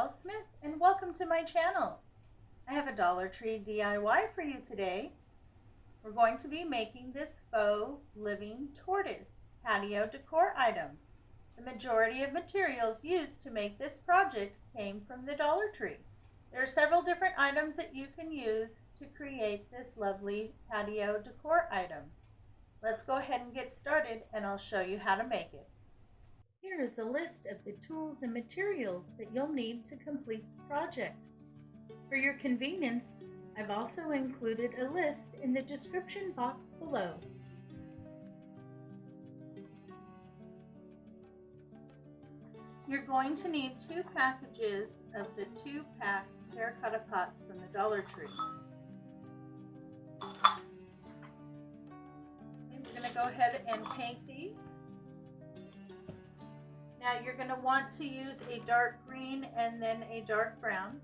Smith, and welcome to my channel. I have a Dollar Tree DIY for you today. We're going to be making this faux living tortoise patio decor item. The majority of materials used to make this project came from the Dollar Tree. There are several different items that you can use to create this lovely patio decor item. Let's go ahead and get started, and I'll show you how to make it. Here is a list of the tools and materials that you'll need to complete the project. For your convenience, I've also included a list in the description box below. You're going to need 2 packages of the 2-pack terracotta pots from the Dollar Tree. And we're going to go ahead and paint these. Now you're going to want to use a dark green and then a dark brown.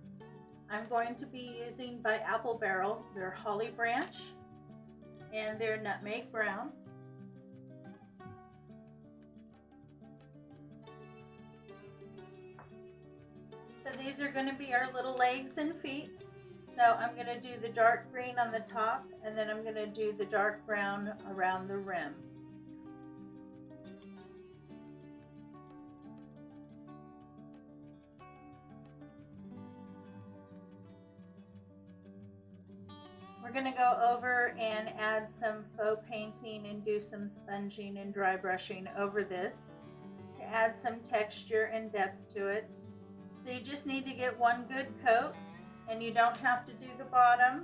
I'm going to be using by Apple Barrel their holly branch and their nutmeg brown. So these are going to be our little legs and feet. So I'm going to do the dark green on the top, and then I'm going to do the dark brown around the rim. We're going to go over and add some faux painting and do some sponging and dry brushing over this to add some texture and depth to it. So you just need to get one good coat, and you don't have to do the bottom.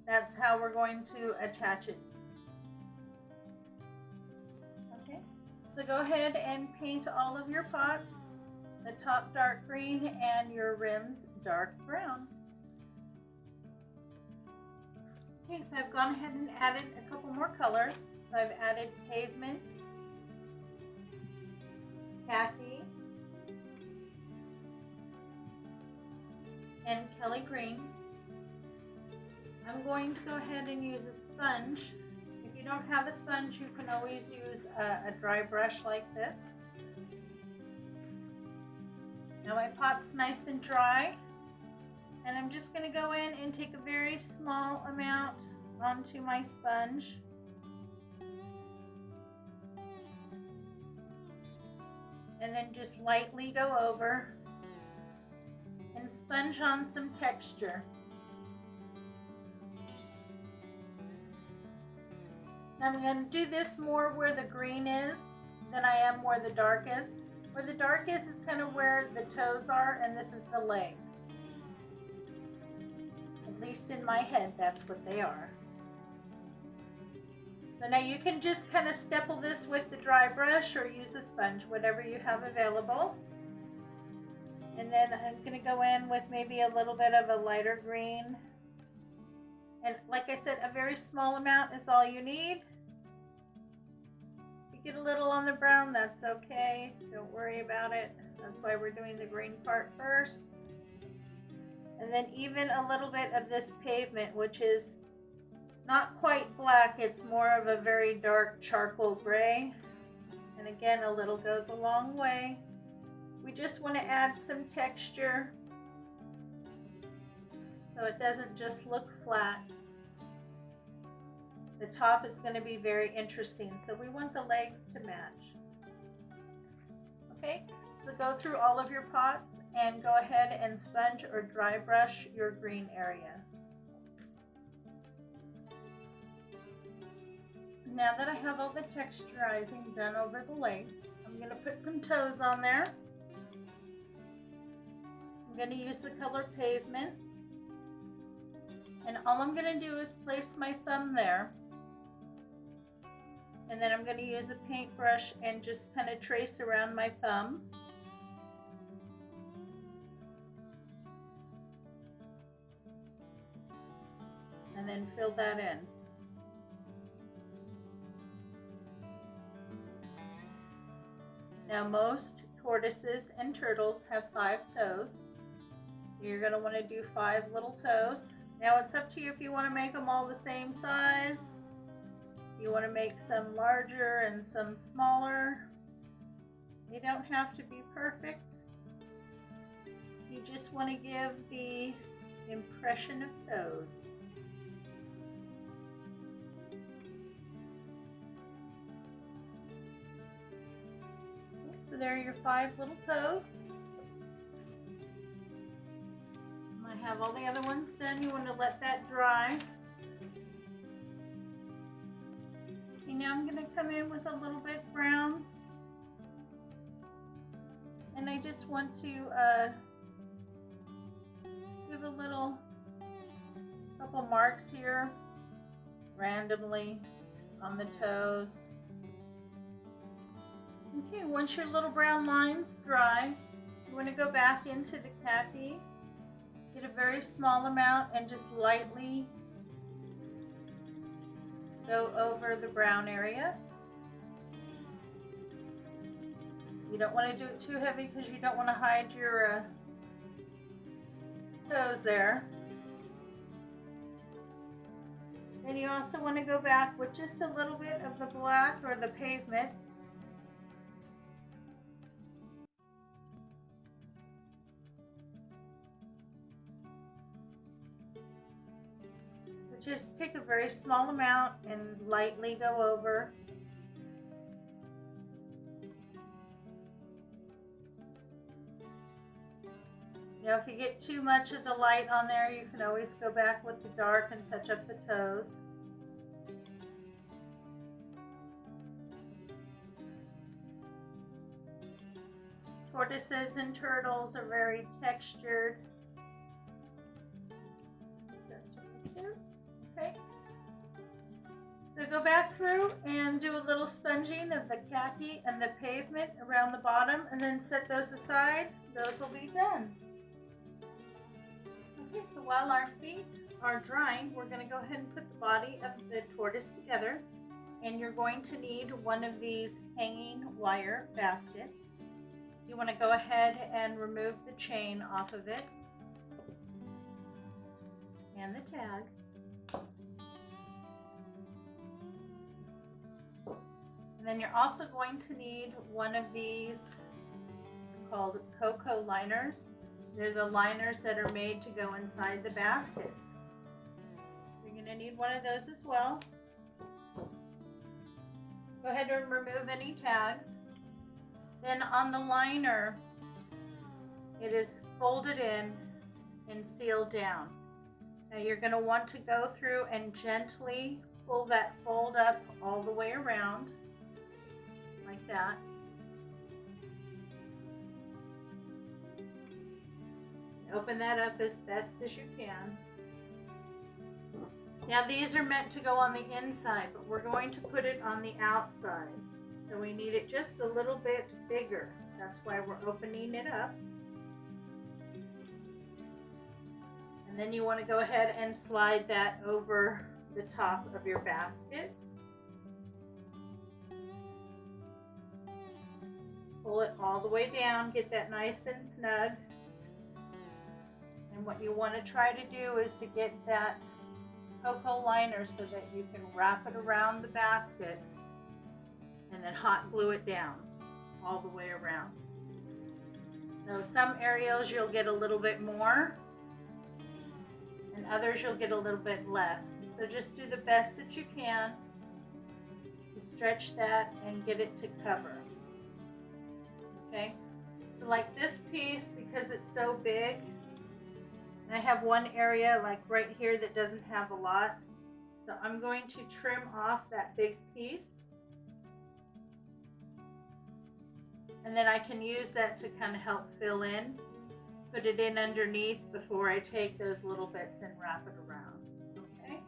That's how we're going to attach it. Okay, so go ahead and paint all of your pots, the top dark green and your rims dark brown. Okay, so I've gone ahead and added a couple more colors. So I've added pavement, khaki, and Kelly green. I'm going to go ahead and use a sponge. If you don't have a sponge, you can always use a dry brush like this. Now my pot's nice and dry. And I'm just going to go in and take a very small amount onto my sponge. And then just lightly go over and sponge on some texture. Now I'm going to do this more where the green is than I am where the dark is. Where the dark is kind of where the toes are, and this is the leg. At least in my head, that's what they are. So now you can just kind of stipple this with the dry brush or use a sponge, whatever you have available. And then I'm going to go in with maybe a little bit of a lighter green. And like I said, a very small amount is all you need. If you get a little on the brown, that's okay. Don't worry about it. That's why we're doing the green part first. And then even a little bit of this pavement, which is not quite black, it's more of a very dark charcoal gray. And again, a little goes a long way. We just want to add some texture so it doesn't just look flat. The top is going to be very interesting, so we want the legs to match. Okay. So go through all of your pots and go ahead and sponge or dry brush your green area. Now that I have all the texturizing done over the legs, I'm going to put some toes on there. I'm going to use the color pavement. And all I'm going to do is place my thumb there. And then I'm going to use a paintbrush and just kind of trace around my thumb. And then fill that in. Now most tortoises and turtles have 5 toes. You're going to want to do 5 little toes. Now it's up to you if you want to make them all the same size. You want to make some larger and some smaller. They don't have to be perfect. You just want to give the impression of toes. So there are your 5 little toes. I have all the other ones done. You want to let that dry. Okay, now I'm going to come in with a little bit brown. And I just want to give a couple marks here randomly on the toes. Okay, once your little brown line's dry, you want to go back into the khaki, get a very small amount and just lightly go over the brown area. You don't want to do it too heavy because you don't want to hide your toes there. Then you also want to go back with just a little bit of the black or the pavement. But just take a very small amount and lightly go over. Now, if you get too much of the light on there, you can always go back with the dark and touch up the toes. Tortoises and turtles are very textured. That's right here. Okay. So go back through and do a little sponging of the khaki and the pavement around the bottom, and then set those aside. Those will be done. Okay, so while our feet are drying, we're going to go ahead and put the body of the tortoise together. And you're going to need one of these hanging wire baskets. You want to go ahead and remove the chain off of it and the tag. And then you're also going to need one of these called cocoa liners. They're the liners that are made to go inside the baskets. You're going to need one of those as well. Go ahead and remove any tags. Then on the liner, it is folded in and sealed down. Now you're going to want to go through and gently pull that fold up all the way around, like that. Open that up as best as you can. Now these are meant to go on the inside, but we're going to put it on the outside. So we need it just a little bit bigger. That's why we're opening it up. And then you want to go ahead and slide that over the top of your basket. Pull it all the way down, get that nice and snug. And what you want to try to do is to get that cocoa liner so that you can wrap it around the basket and then hot glue it down all the way around. So some areas you'll get a little bit more and others you'll get a little bit less. So just do the best that you can to stretch that and get it to cover. Okay, so like this piece, because it's so big, and I have one area like right here that doesn't have a lot, so I'm going to trim off that big piece, and then I can use that to kind of help fill in, put it in underneath before I take those little bits and wrap it around. Okay,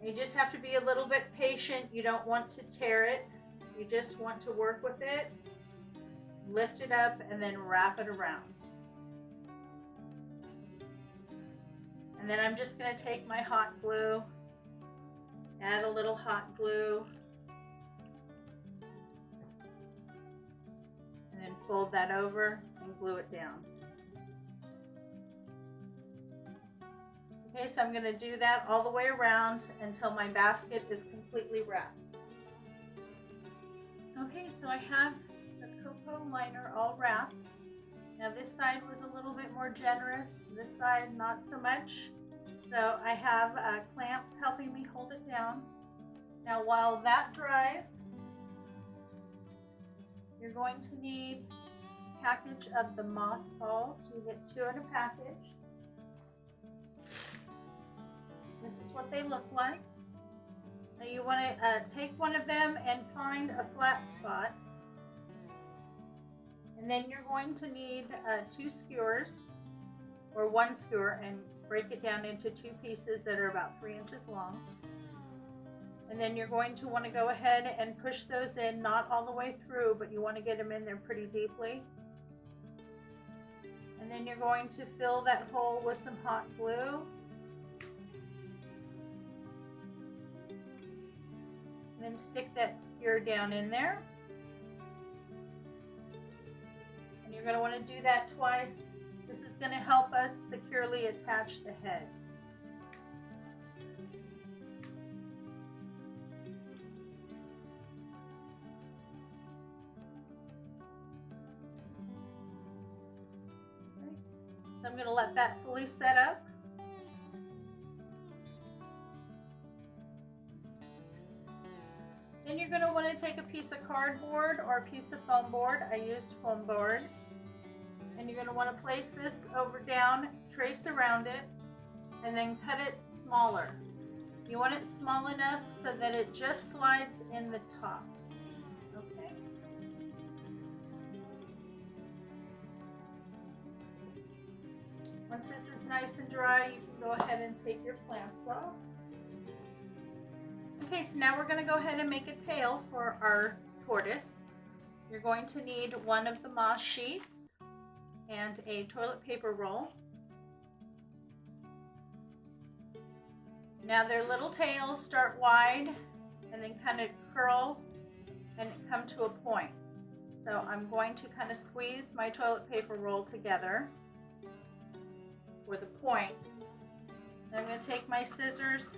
you just have to be a little bit patient. You don't want to tear it, you just want to work with it, lift it up, and then wrap it around. And then I'm just going to take my hot glue, add a little hot glue, fold that over and glue it down. Okay, so I'm going to do that all the way around until my basket is completely wrapped. Okay, so I have the cocoa liner all wrapped. Now this side was a little bit more generous, this side not so much. So I have clamps helping me hold it down. Now while that dries, you're going to need a package of the moss balls. You get 2 in a package. This is what they look like. Now you want to take one of them and find a flat spot. And then you're going to need 2 skewers, or 1 skewer, and break it down into 2 pieces that are about 3 inches long. And then you're going to want to go ahead and push those in, not all the way through, but you want to get them in there pretty deeply. And then you're going to fill that hole with some hot glue. And then stick that skewer down in there. And you're going to want to do that twice. This is going to help us securely attach the head. Okay. So I'm going to let that fully set up. Then you're going to want to take a piece of cardboard or a piece of foam board. I used foam board. And you're going to want to place this over down, trace around it, and then cut it smaller. You want it small enough so that it just slides in the top. Okay. Once this is nice and dry, you can go ahead and take your clamps off. Okay, so now we're going to go ahead and make a tail for our tortoise. You're going to need one of the moss sheets and a toilet paper roll. Now their little tails start wide and then kind of curl and come to a point. So I'm going to kind of squeeze my toilet paper roll together for the point. And I'm going to take my scissors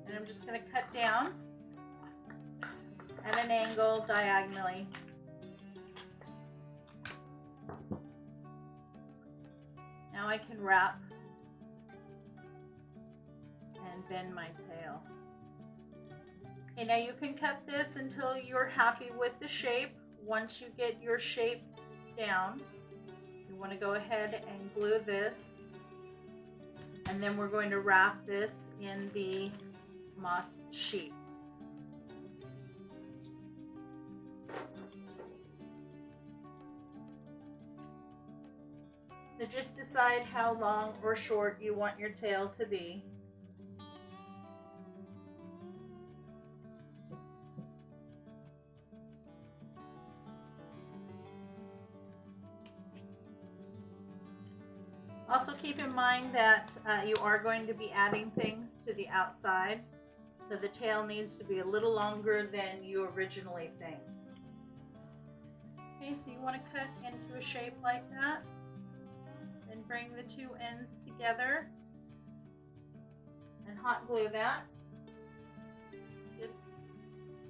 and I'm just going to cut down at an angle diagonally. Now I can wrap and bend my tail. Okay, now you can cut this until you're happy with the shape. Once you get your shape down, you want to go ahead and glue this, and then we're going to wrap this in the moss sheet. So just decide how long or short you want your tail to be. Also keep in mind that you are going to be adding things to the outside, so the tail needs to be a little longer than you originally think. Okay, so you want to cut into a shape like that. Then bring the 2 ends together and hot glue that. Just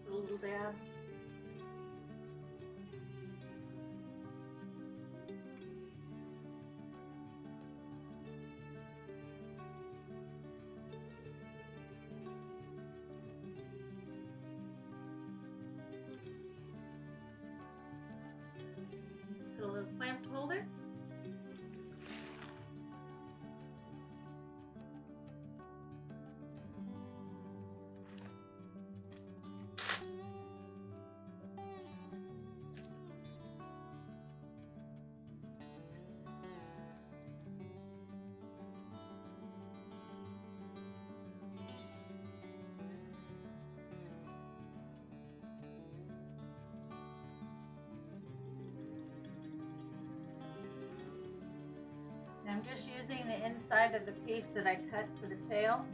a little dab. Put a little clamp to hold it. I'm just using the inside of the piece that I cut for the tail.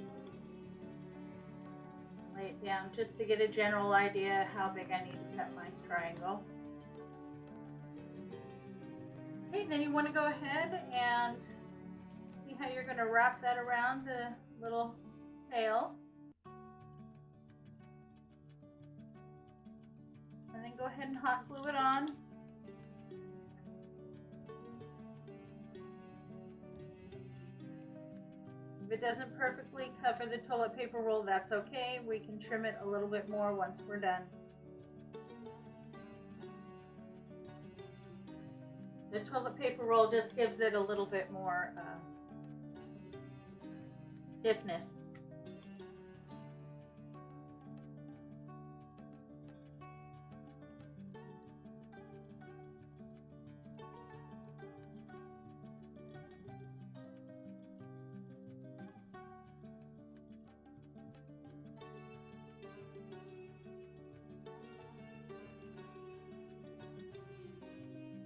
Lay it down just to get a general idea how big I need to cut my triangle. Okay, then you want to go ahead and see how you're going to wrap that around the little tail. And then go ahead and hot glue it on. If it doesn't perfectly cover the toilet paper roll, that's okay. We can trim it a little bit more once we're done. The toilet paper roll just gives it a little bit more stiffness.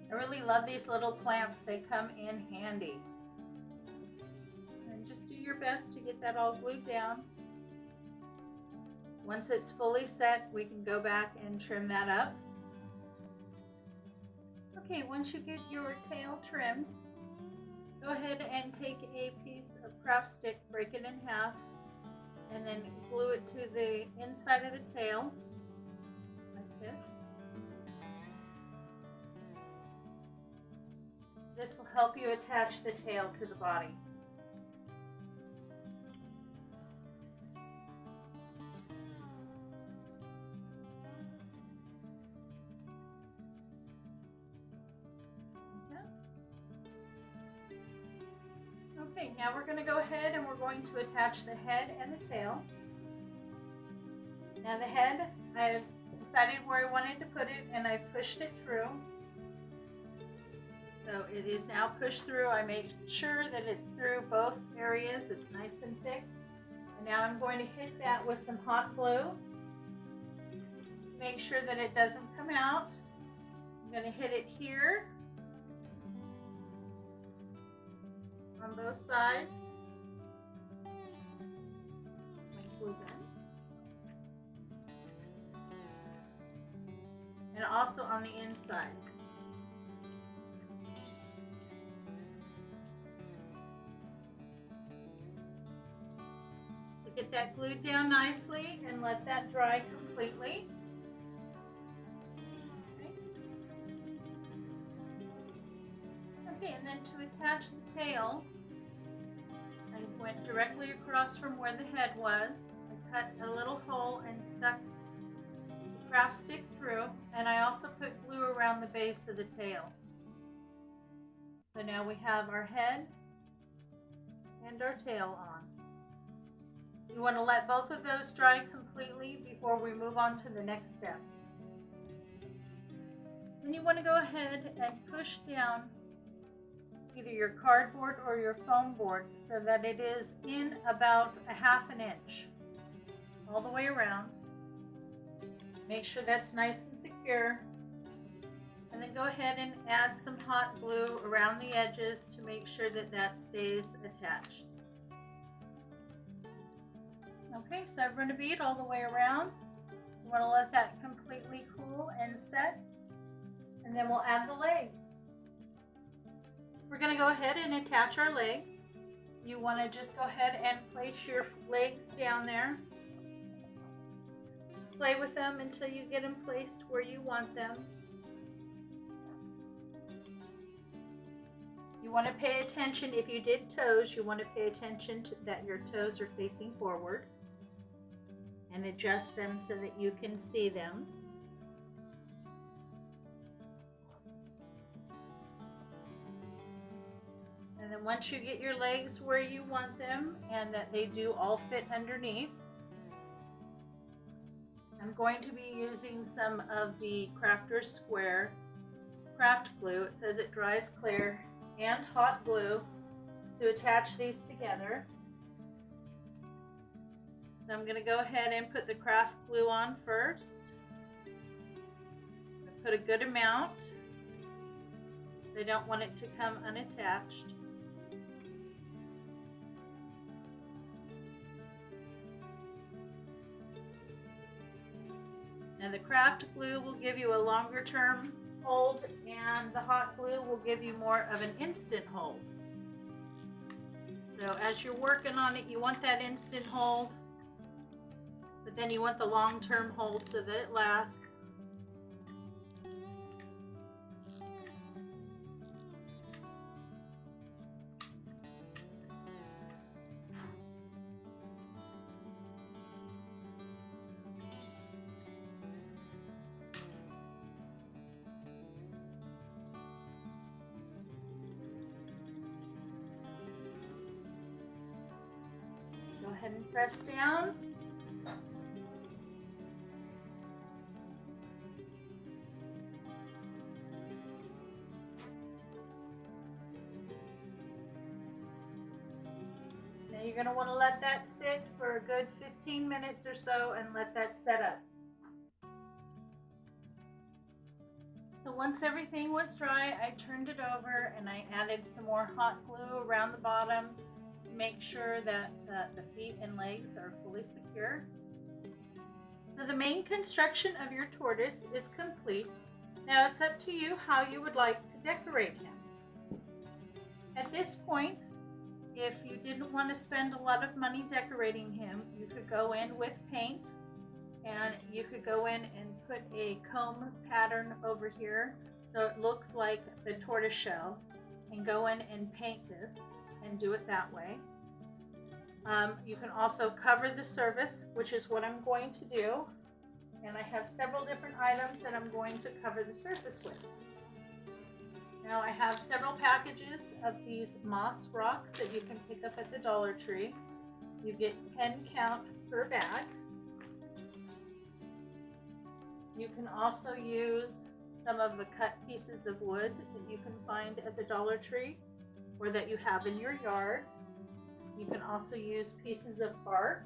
I really love these little clamps. They come in handy. And just do your best to get that all glued down. Once it's fully set, we can go back and trim that up. Okay, once you get your tail trimmed, go ahead and take a piece of craft stick, break it in half, and then glue it to the inside of the tail, like this. This will help you attach the tail to the body. Okay, now we're going to go ahead and we're going to attach the head and the tail. Now the head, I've decided where I wanted to put it and I've pushed it through. So it is now pushed through. I made sure that it's through both areas. It's nice and thick. And now I'm going to hit that with some hot glue. Make sure that it doesn't come out. I'm going to hit it here on both sides. Glue gun. And also on the inside. Get that glued down nicely and let that dry completely. Okay, and then to attach the tail, I went directly across from where the head was. I cut a little hole and stuck the craft stick through, and I also put glue around the base of the tail. So now we have our head and our tail on. You want to let both of those dry completely before we move on to the next step. Then you want to go ahead and push down either your cardboard or your foam board so that it is in about a ½ inch all the way around. Make sure that's nice and secure. And then go ahead and add some hot glue around the edges to make sure that that stays attached. Okay, so I've run a bead all the way around. You want to let that completely cool and set, and then we'll add the legs. We're going to go ahead and attach our legs. You want to just go ahead and place your legs down there. Play with them until you get them placed where you want them. You want to pay attention, if you did toes, you want to pay attention to that your toes are facing forward. And adjust them so that you can see them. And then once you get your legs where you want them and that they do all fit underneath, I'm going to be using some of the Crafter's Square craft glue. It says it dries clear, and hot glue to attach these together. So I'm going to go ahead and put the craft glue on first. Put a good amount. I don't want it to come unattached. Now the craft glue will give you a longer term hold, and the hot glue will give you more of an instant hold. So as you're working on it, you want that instant hold, but then you want the long-term hold so that it lasts. Go ahead and press down. Now you're going to want to let that sit for a good 15 minutes or so and let that set up. So once everything was dry, I turned it over and I added some more hot glue around the bottom. Make sure that the feet and legs are fully secure. So the main construction of your tortoise is complete. Now it's up to you how you would like to decorate him. At this point, if you didn't want to spend a lot of money decorating him, you could go in with paint, and you could go in and put a comb pattern over here so it looks like the tortoise shell, and go in and paint this and do it that way. You can also cover the surface, which is what I'm going to do, and I have several different items that I'm going to cover the surface with. Now I have several packages of these moss rocks that you can pick up at the Dollar Tree. You get 10 count per bag. You can also use some of the cut pieces of wood that you can find at the Dollar Tree or that you have in your yard. You can also use pieces of bark.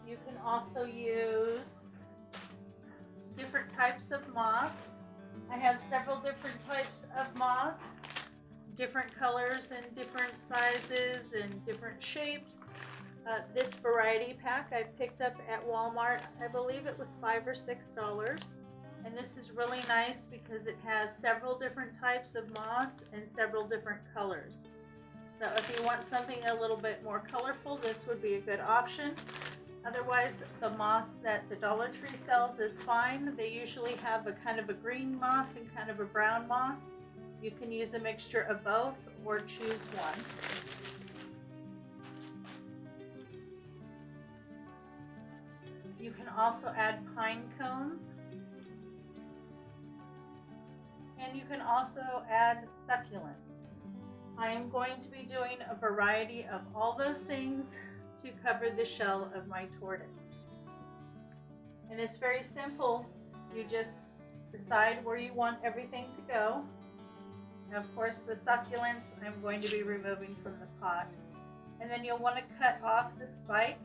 You can also use different types of moss. I have several different types of moss, different colors and different sizes and different shapes. This variety pack I picked up at Walmart. I believe it was $5 or $6. And this is really nice because it has several different types of moss and several different colors. So if you want something a little bit more colorful, this would be a good option. Otherwise, the moss that the Dollar Tree sells is fine. They usually have a kind of a green moss and kind of a brown moss. You can use a mixture of both or choose one. You can also add pine cones. And you can also add succulents. I am going to be doing a variety of all those things to cover the shell of my tortoise. And it's very simple. You just decide where you want everything to go. And of course the succulents I'm going to be removing from the pot. And then you'll want to cut off the spike.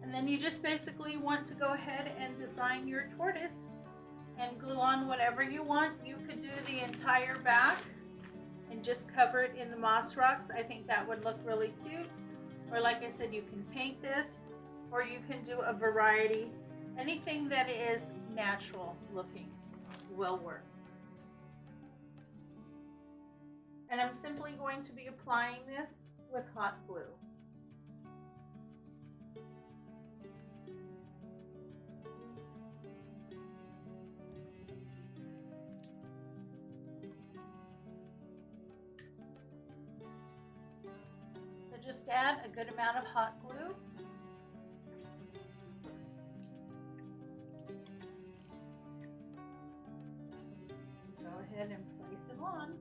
And then you just basically want to go ahead and design your tortoise and glue on whatever you want. You could do the entire back and just cover it in the moss rocks. I think that would look really cute. Or like I said, you can paint this, or you can do a variety. Anything that is natural looking will work. And I'm simply going to be applying this with hot glue. Just add a good amount of hot glue. Go ahead and place it on.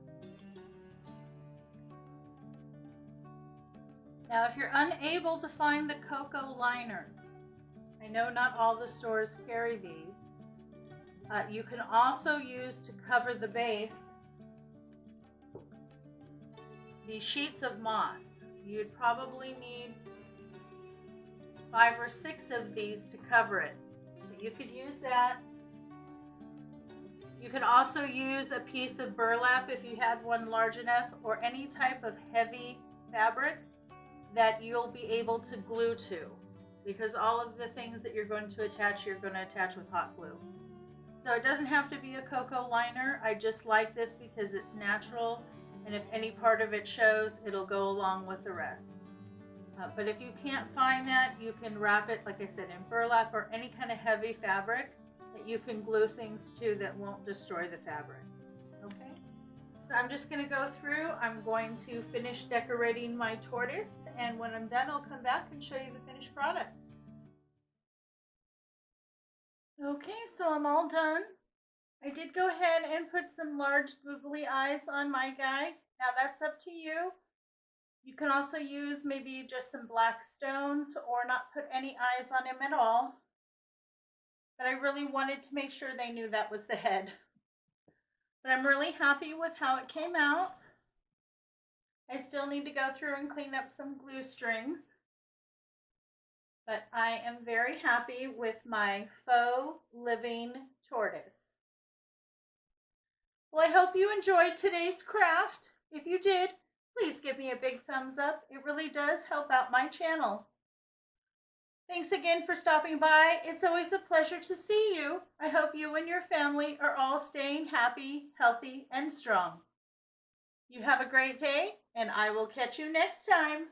Now if you're unable to find the cocoa liners, I know not all the stores carry these, you can also use to cover the base these sheets of moss. You'd probably need 5 or 6 of these to cover it. But you could use that. You could also use a piece of burlap if you had one large enough, or any type of heavy fabric that you'll be able to glue to. because all of the things that you're going to attach with hot glue. So it doesn't have to be a cocoa liner. I just like this because it's natural, and if any part of it shows, it'll go along with the rest. But if you can't find that, you can wrap it, like I said, in burlap or any kind of heavy fabric that you can glue things to that won't destroy the fabric. Okay, so I'm just going to go through. I'm going to finish decorating my tortoise, and when I'm done, I'll come back and show you the finished product. Okay, so I'm all done. I did go ahead and put some large googly eyes on my guy. Now that's up to you. You can also use maybe just some black stones or not put any eyes on him at all. But I really wanted to make sure they knew that was the head. But I'm really happy with how it came out. I still need to go through and clean up some glue strings. But I am very happy with my faux living tortoise. Well, I hope you enjoyed today's craft. If you did, please give me a big thumbs up. It really does help out my channel. Thanks again for stopping by. It's always a pleasure to see you. I hope you and your family are all staying happy, healthy, and strong. You have a great day, and I will catch you next time.